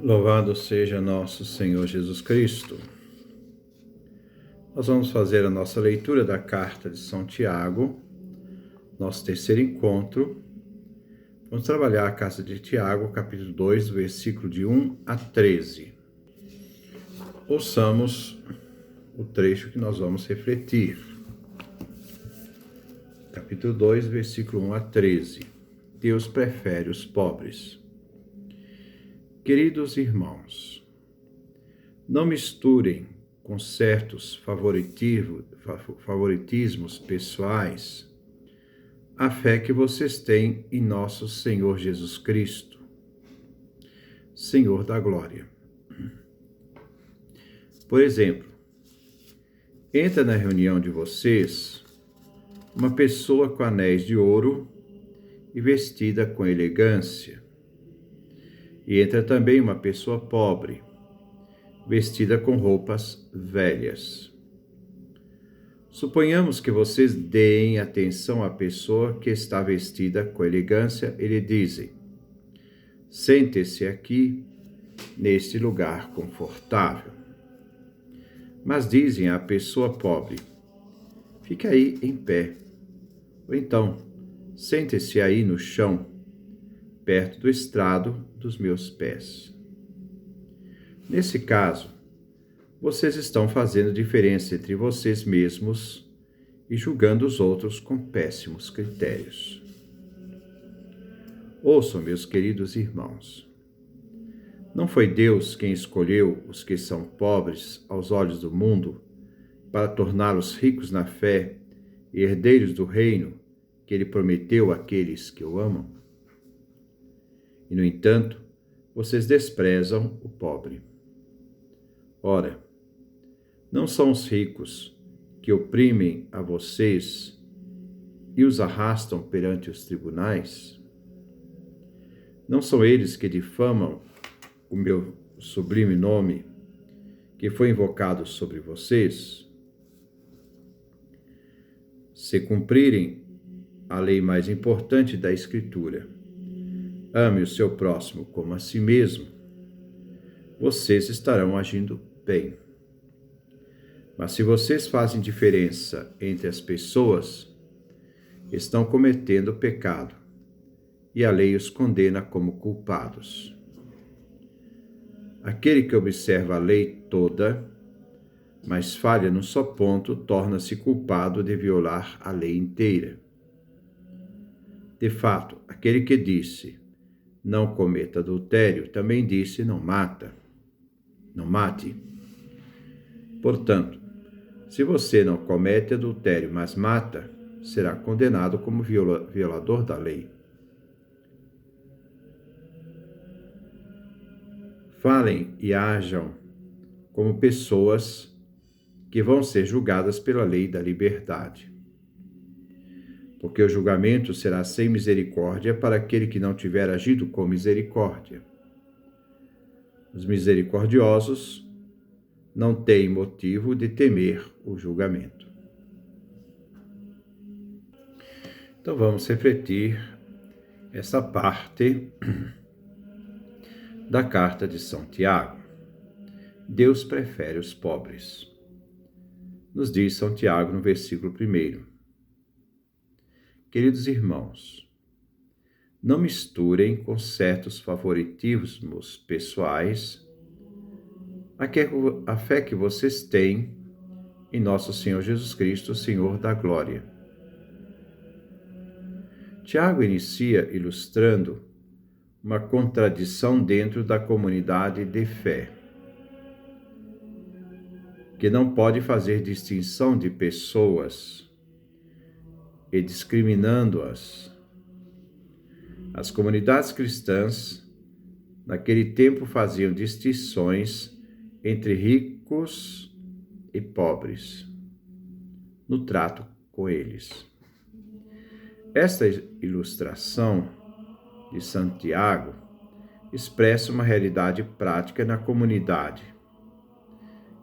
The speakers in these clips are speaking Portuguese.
Louvado seja nosso Senhor Jesus Cristo. Nós vamos fazer a nossa leitura da carta de São Tiago, nosso terceiro encontro. Vamos trabalhar a carta de Tiago, capítulo 2, versículo de 1 a 13. Ouçamos o trecho que nós vamos refletir. Capítulo 2, versículo 1 a 13. Deus prefere os pobres. Queridos irmãos, não misturem com certos favoritismos pessoais a fé que vocês têm em nosso Senhor Jesus Cristo, Senhor da Glória. Por exemplo, entra na reunião de vocês uma pessoa com anéis de ouro e vestida com elegância. E entra também uma pessoa pobre, vestida com roupas velhas. Suponhamos que vocês deem atenção à pessoa que está vestida com elegância e lhe dizem: sente-se aqui, neste lugar confortável. Mas dizem à pessoa pobre: fique aí em pé. Ou então, sente-se aí no chão, perto do estrado dos meus pés. Nesse caso, vocês estão fazendo diferença entre vocês mesmos e julgando os outros com péssimos critérios. Ouçam, meus queridos irmãos. Não foi Deus quem escolheu os que são pobres aos olhos do mundo para torná-los ricos na fé e herdeiros do reino que Ele prometeu àqueles que o amam? E, no entanto, vocês desprezam o pobre. Ora, não são os ricos que oprimem a vocês e os arrastam perante os tribunais? Não são eles que difamam o meu sublime nome, que foi invocado sobre vocês? Se cumprirem a lei mais importante da Escritura, ame o seu próximo como a si mesmo, vocês estarão agindo bem. Mas se vocês fazem diferença entre as pessoas, estão cometendo pecado, e a lei os condena como culpados. Aquele que observa a lei toda, mas falha num só ponto, torna-se culpado de violar a lei inteira. De fato, aquele que disse: não cometa adultério, também disse: não mate. Portanto, se você não comete adultério, mas mata, será condenado como violador da lei. Falem e ajam como pessoas que vão ser julgadas pela lei da liberdade. Porque o julgamento será sem misericórdia para aquele que não tiver agido com misericórdia. Os misericordiosos não têm motivo de temer o julgamento. Então vamos refletir essa parte da carta de São Tiago. Deus prefere os pobres. Nos diz São Tiago no versículo 1. Queridos irmãos, não misturem com certos favoritismos pessoais a fé que vocês têm em nosso Senhor Jesus Cristo, Senhor da Glória. Tiago inicia ilustrando uma contradição dentro da comunidade de fé, que não pode fazer distinção de pessoas e discriminando-as. As comunidades cristãs, naquele tempo, faziam distinções entre ricos e pobres no trato com eles. Esta ilustração de Santiago expressa uma realidade prática na comunidade.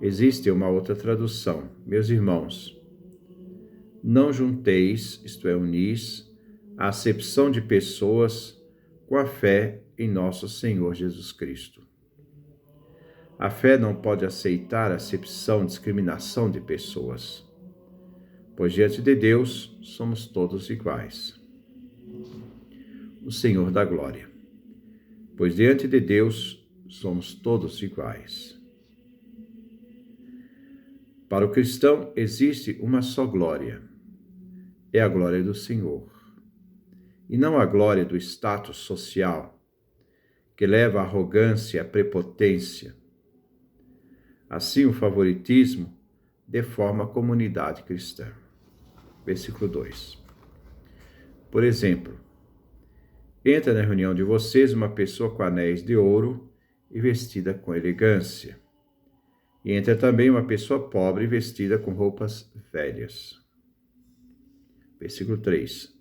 Existe uma outra tradução: meus irmãos, não junteis, isto é, unis, a acepção de pessoas com a fé em nosso Senhor Jesus Cristo. A fé não pode aceitar acepção, discriminação de pessoas, pois diante de Deus somos todos iguais. O Senhor da Glória. Pois diante de Deus somos todos iguais. Para o cristão existe uma só glória. É a glória do Senhor. E não a glória do status social, que leva à arrogância e à prepotência. Assim, o favoritismo deforma a comunidade cristã. Versículo 2. Por exemplo, entra na reunião de vocês uma pessoa com anéis de ouro e vestida com elegância. E entra também uma pessoa pobre vestida com roupas velhas. Versículo 3.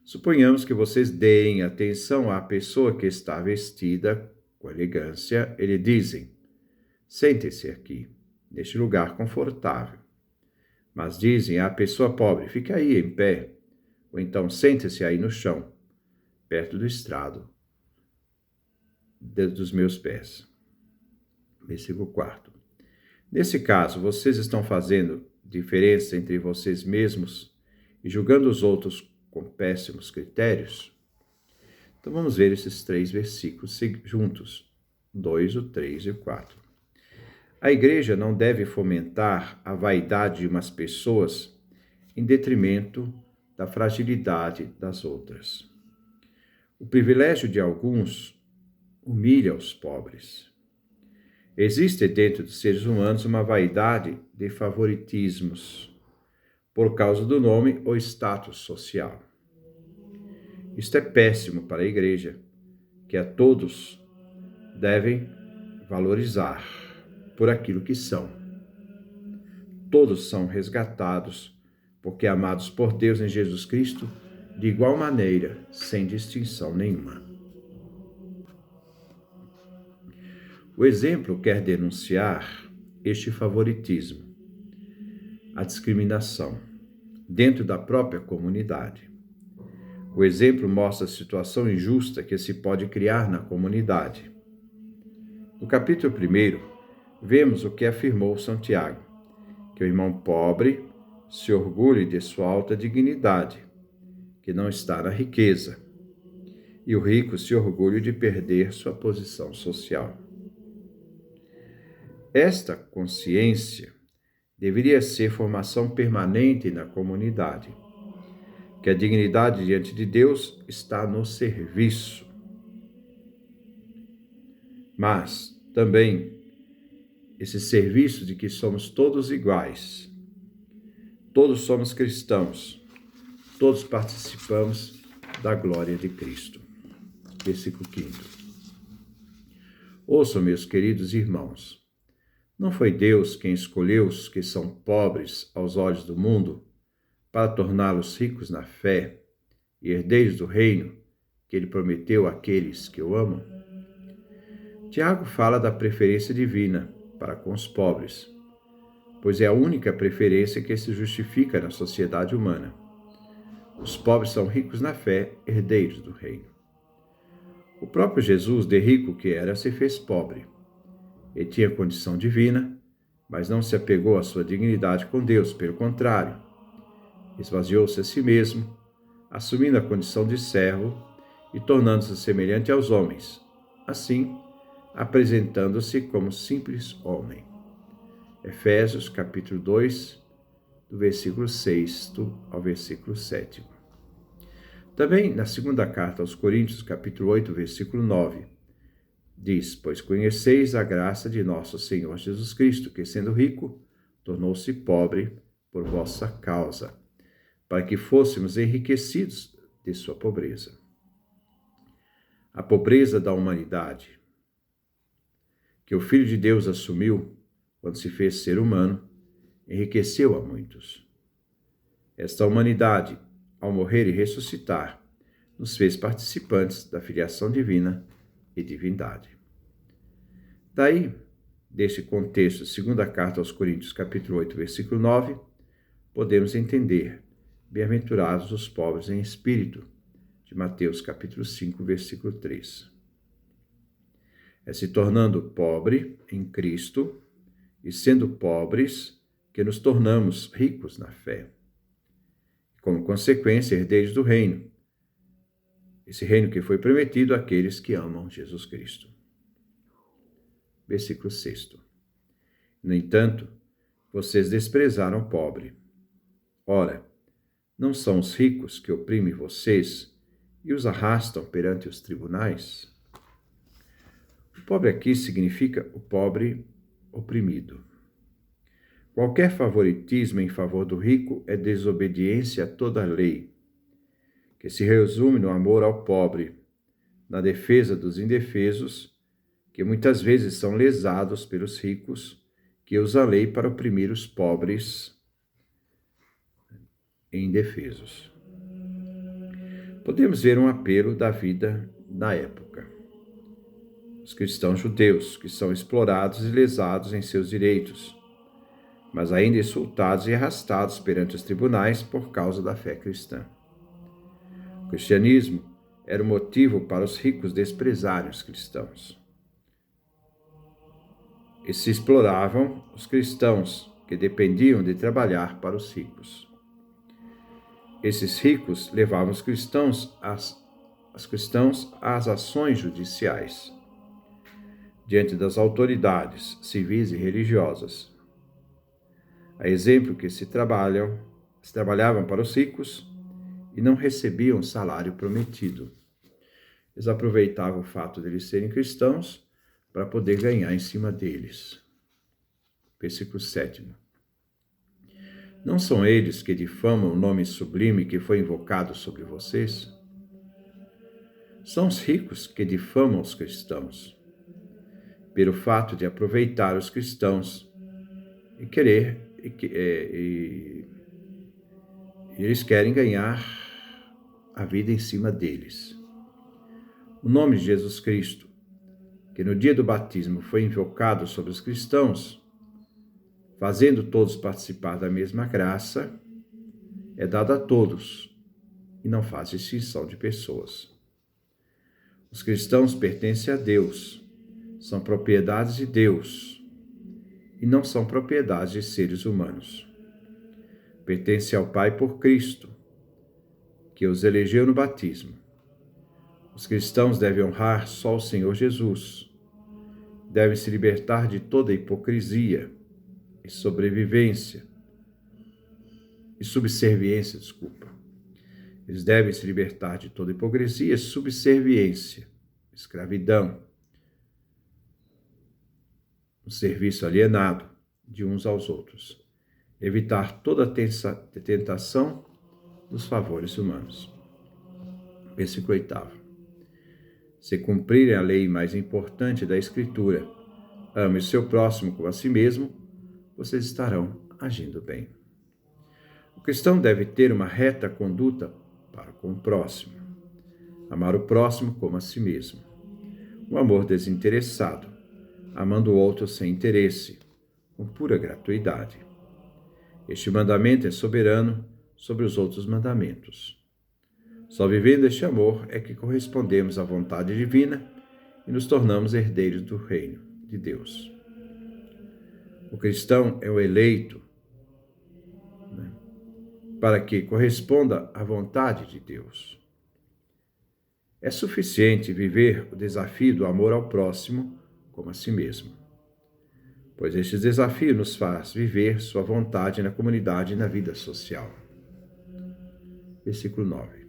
Suponhamos que vocês deem atenção à pessoa que está vestida com elegância e lhe dizem: sente-se aqui, neste lugar confortável. Mas dizem à pessoa pobre: fique aí em pé, ou então sente-se aí no chão, perto do estrado dos meus pés. Versículo 4. Nesse caso, vocês estão fazendo diferença entre vocês mesmos e julgando os outros com péssimos critérios? Então vamos ver esses 3 versículos juntos, 2, o 3 e o 4. A igreja não deve fomentar a vaidade de umas pessoas em detrimento da fragilidade das outras. O privilégio de alguns humilha os pobres. Existe dentro dos seres humanos uma vaidade de favoritismos, por causa do nome ou status social. Isto é péssimo para a igreja, que a todos devem valorizar por aquilo que são. Todos são resgatados, porque amados por Deus em Jesus Cristo, de igual maneira, sem distinção nenhuma. O exemplo quer denunciar este favoritismo, a discriminação, dentro da própria comunidade. O exemplo mostra a situação injusta que se pode criar na comunidade. No capítulo 1, vemos o que afirmou Santiago, que o irmão pobre se orgulhe de sua alta dignidade, que não está na riqueza, e o rico se orgulhe de perder sua posição social. Esta consciência deveria ser formação permanente na comunidade, que a dignidade diante de Deus está no serviço. Mas também esse serviço de que somos todos iguais, todos somos cristãos, todos participamos da glória de Cristo. Versículo 5. Ouçam, meus queridos irmãos, não foi Deus quem escolheu os que são pobres aos olhos do mundo para torná-los ricos na fé e herdeiros do reino que ele prometeu àqueles que o amam? Tiago fala da preferência divina para com os pobres, pois é a única preferência que se justifica na sociedade humana. Os pobres são ricos na fé, herdeiros do reino. O próprio Jesus, de rico que era, se fez pobre. Ele tinha condição divina, mas não se apegou à sua dignidade com Deus, pelo contrário, esvaziou-se a si mesmo, assumindo a condição de servo e tornando-se semelhante aos homens, assim, apresentando-se como simples homem. Efésios, capítulo 2, do versículo 6 ao versículo 7. Também na segunda carta aos Coríntios, capítulo 8, versículo 9, diz: pois conheceis a graça de nosso Senhor Jesus Cristo, que sendo rico, tornou-se pobre por vossa causa, para que fôssemos enriquecidos de sua pobreza. A pobreza da humanidade, que o Filho de Deus assumiu quando se fez ser humano, enriqueceu a muitos. Esta humanidade, ao morrer e ressuscitar, nos fez participantes da filiação divina e divindade. Daí, deste contexto, segunda carta aos Coríntios, capítulo 8, versículo 9, podemos entender: bem-aventurados os pobres em espírito, de Mateus, capítulo 5, versículo 3. É se tornando pobre em Cristo e sendo pobres que nos tornamos ricos na fé. Como consequência, herdeiros do reino. Esse reino que foi prometido àqueles que amam Jesus Cristo. Versículo 6. No entanto, vocês desprezaram o pobre. Ora, não são os ricos que oprimem vocês e os arrastam perante os tribunais? O pobre aqui significa o pobre oprimido. Qualquer favoritismo em favor do rico é desobediência a toda a lei, que se resume no amor ao pobre, na defesa dos indefesos, que muitas vezes são lesados pelos ricos, que usam a lei para oprimir os pobres e indefesos. Podemos ver um apelo da vida na época. Os cristãos judeus, que são explorados e lesados em seus direitos, mas ainda insultados e arrastados perante os tribunais por causa da fé cristã. O cristianismo era o motivo para os ricos desprezarem os cristãos. E se exploravam os cristãos que dependiam de trabalhar para os ricos. Esses ricos levavam os cristãos às ações judiciais, diante das autoridades civis e religiosas. A exemplo que se trabalhavam para os ricos e não recebiam o salário prometido. Eles aproveitavam o fato de eles serem cristãos para poder ganhar em cima deles. Versículo 7. Não são eles que difamam o nome sublime que foi invocado sobre vocês? São os ricos que difamam os cristãos, pelo fato de aproveitar os cristãos e eles querem ganhar a vida em cima deles. O nome de Jesus Cristo, que no dia do batismo foi invocado sobre os cristãos, fazendo todos participar da mesma graça, é dado a todos e não faz distinção de pessoas. Os cristãos pertencem a Deus, são propriedades de Deus e não são propriedades de seres humanos. Pertencem ao Pai por Cristo, que os elegeu no batismo. Os cristãos devem honrar só o Senhor Jesus, devem se libertar de toda hipocrisia e subserviência. Eles devem se libertar de toda hipocrisia, subserviência, escravidão, o serviço alienado de uns aos outros. Evitar toda tentação dos favores humanos. Versículo 8. Se cumprirem a lei mais importante da Escritura, ame o seu próximo como a si mesmo, vocês estarão agindo bem. O cristão deve ter uma reta conduta para com o próximo. Amar o próximo como a si mesmo. Um amor desinteressado, amando o outro sem interesse, com pura gratuidade. Este mandamento é soberano sobre os outros mandamentos. Só vivendo este amor é que correspondemos à vontade divina e nos tornamos herdeiros do reino de Deus. O cristão é o eleito, para que corresponda à vontade de Deus. É suficiente viver o desafio do amor ao próximo como a si mesmo, pois este desafio nos faz viver sua vontade na comunidade e na vida social. Versículo 9.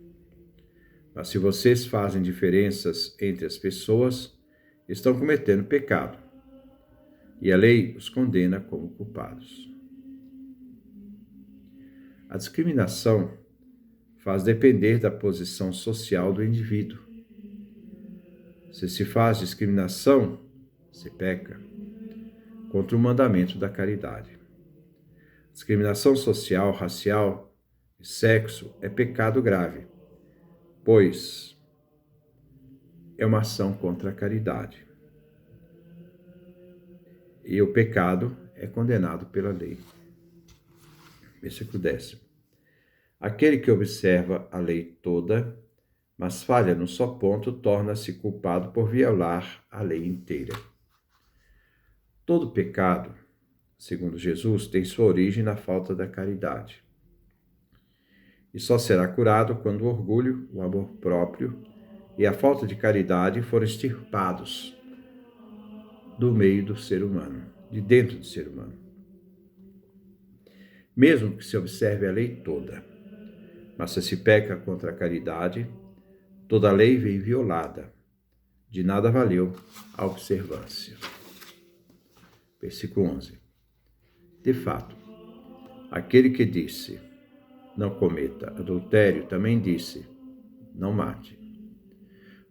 Mas se vocês fazem diferenças entre as pessoas, estão cometendo pecado, e a lei os condena como culpados. A discriminação faz depender da posição social do indivíduo. Se se faz discriminação, se peca contra o mandamento da caridade. Discriminação social, racial e sexo é pecado grave, pois é uma ação contra a caridade. E o pecado é condenado pela lei. Versículo 10. Aquele que observa a lei toda mas falha num só ponto, torna-se culpado por violar a lei inteira. Todo pecado, segundo Jesus, tem sua origem na falta da caridade. E só será curado quando o orgulho, o amor próprio e a falta de caridade forem extirpados do meio do ser humano, de dentro do ser humano. Mesmo que se observe a lei toda, mas se peca contra a caridade, toda a lei vem violada. De nada valeu a observância. Versículo 11. De fato, aquele que disse, não cometa adultério, também disse, não mate.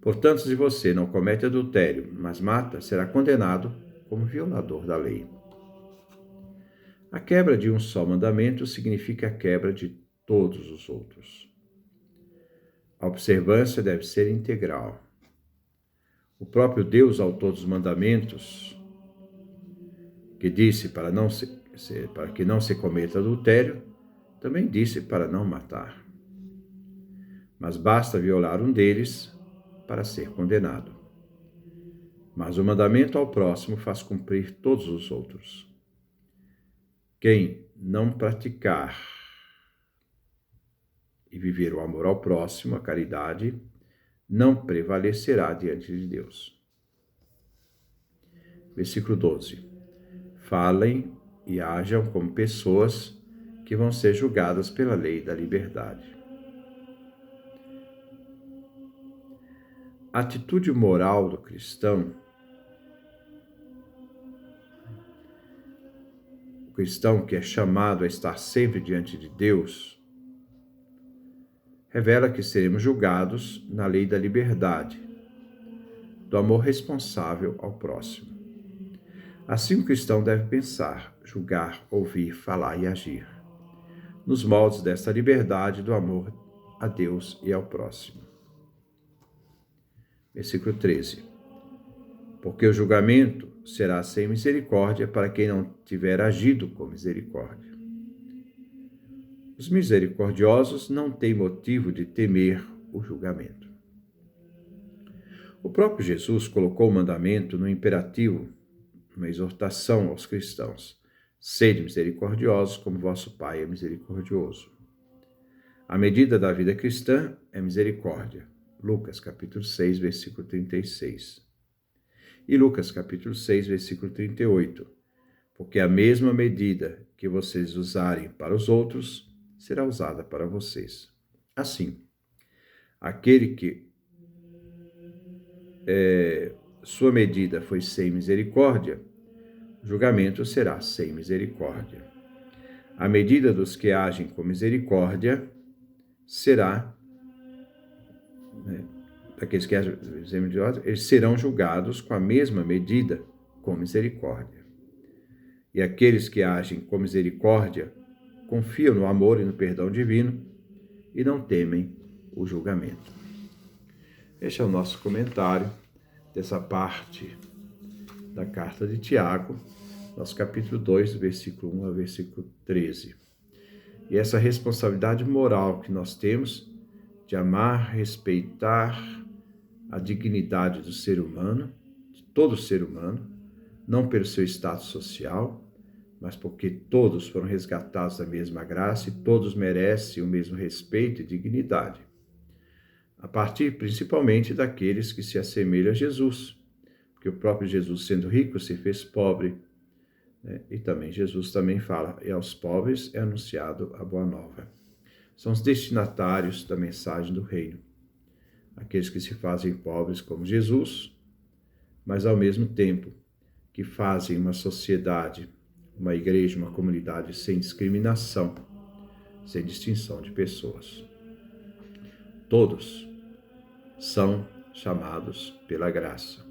Portanto, se você não comete adultério, mas mata, será condenado como violador da lei. A quebra de um só mandamento significa a quebra de todos os outros. A observância deve ser integral. O próprio Deus, autor dos mandamentos, que disse para que não se cometa adultério, também disse para não matar. Mas basta violar um deles para ser condenado. Mas o mandamento ao próximo faz cumprir todos os outros. Quem não praticar e viver o amor ao próximo, a caridade, não prevalecerá diante de Deus. Versículo 12. Falem e hajam como pessoas que vão ser julgadas pela lei da liberdade. A atitude moral do cristão, o cristão que é chamado a estar sempre diante de Deus, revela que seremos julgados na lei da liberdade, do amor responsável ao próximo. Assim o cristão deve pensar, julgar, ouvir, falar e agir, nos moldes desta liberdade do amor a Deus e ao próximo. Versículo 13. Porque o julgamento será sem misericórdia para quem não tiver agido com misericórdia. Os misericordiosos não têm motivo de temer o julgamento. O próprio Jesus colocou o mandamento no imperativo, uma exortação aos cristãos: sede misericordiosos como vosso Pai é misericordioso. A medida da vida cristã é misericórdia. Lucas capítulo 6, versículo 36. E Lucas capítulo 6, versículo 38. Porque a mesma medida que vocês usarem para os outros, será usada para vocês. Assim, aquele que sua medida foi sem misericórdia, o julgamento será sem misericórdia. A medida dos que agem com misericórdia será, daqueles que agem com misericórdia, eles serão julgados com a mesma medida com misericórdia. E aqueles que agem com misericórdia confiam no amor e no perdão divino e não temem o julgamento. Este é o nosso comentário dessa parte da carta de Tiago, nosso capítulo 2, versículo 1 a versículo 13. E essa responsabilidade moral que nós temos de amar, respeitar a dignidade do ser humano, de todo ser humano, não pelo seu status social, mas porque todos foram resgatados da mesma graça e todos merecem o mesmo respeito e dignidade. A partir principalmente daqueles que se assemelham a Jesus, porque o próprio Jesus, sendo rico, se fez pobre, e também Jesus também fala, e aos pobres é anunciado a boa nova. São os destinatários da mensagem do reino, aqueles que se fazem pobres como Jesus, mas ao mesmo tempo que fazem uma sociedade, uma igreja, uma comunidade sem discriminação, sem distinção de pessoas. Todos são chamados pela graça,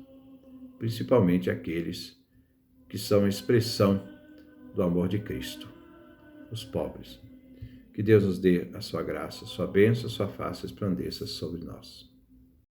principalmente aqueles que são a expressão do amor de Cristo, os pobres. Que Deus nos dê a sua graça, a sua bênção, a sua face resplandeça sobre nós.